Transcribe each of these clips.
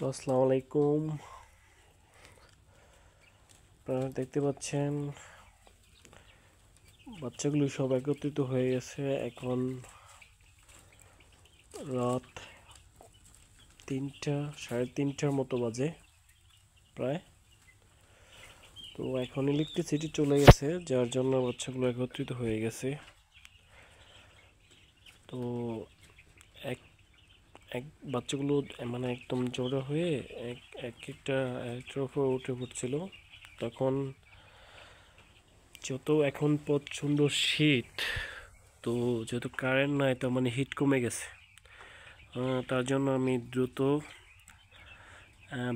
আসসালামু আলাইকুম। আপনারা দেখতে পাচ্ছেন বাচ্চাগুলো সব একত্রিত হয়ে গেছে। এখন রাত 3টা, 3:30টার মতো বাজে প্রায়। তো এখন ইলেকট্রিসিটি চলে গেছে, যার জন্য বাচ্চাগুলো একত্রিত হয়ে গেছে। তো এক এক বাচ্চাগুলো মানে একদম জড়ো হয়ে এক এক একটা একটার উপর উঠে পড়ছিল। তখন এখন প্রচণ্ড শীত, তো যেহেতু কারেন্ট নাই, তার মানে হিট কমে গেছে। তার জন্য আমি দ্রুত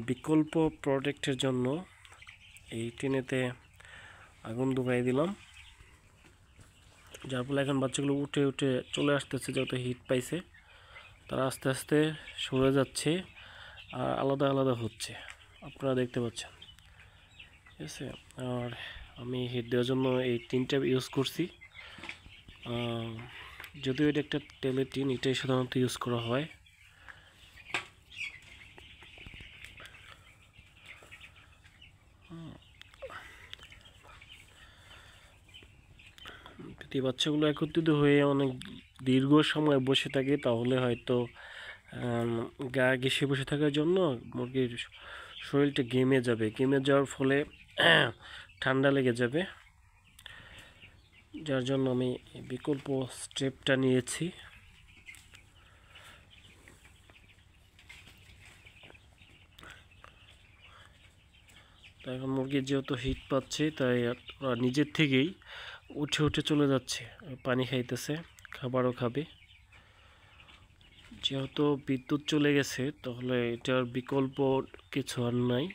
বিকল্প প্রোডাক্টের জন্য এই টিনেতে আগুন ধরাই দিলাম, যার ফলে এখন বাচ্চাগুলো উঠে উঠে চলে আসতেছে। যেহেতু হিট পাইছে, তারা আস্তে আস্তে সরে যাচ্ছে আর আলাদা আলাদা হচ্ছে, আপনারা দেখতে পাচ্ছেন। ঠিক আছে, আর আমি হিট দেওয়ার জন্য এই টিনটা ইউজ করছি। যদিও এটা একটা তেলের টিন, এটাই সাধারণত ইউজ করা হয়। যদি বাচ্চাগুলো একত্রিত হয়ে অনেক দীর্ঘ সময় বসে থাকে, তাহলে হয়তো গা ঘেঁষে বসে থাকার জন্য মুরগির শরীরটা ঘেমে যাবে। ঘেমে যাওয়ার ফলে ঠান্ডা লেগে যাবে, যার জন্য আমি বিকল্প স্টেপটা নিয়েছি। তো এখন মুরগির যেহেতু হিট পাচ্ছে, তাই ওরা নিজের থেকেই উঠে উঠে চলে যাচ্ছে, পানি খাইতেছে, খাবারও খাবে। যেহেতু বিদ্যুৎ চলে গেছে, তাহলে এটার বিকল্প কিছু আর নাই।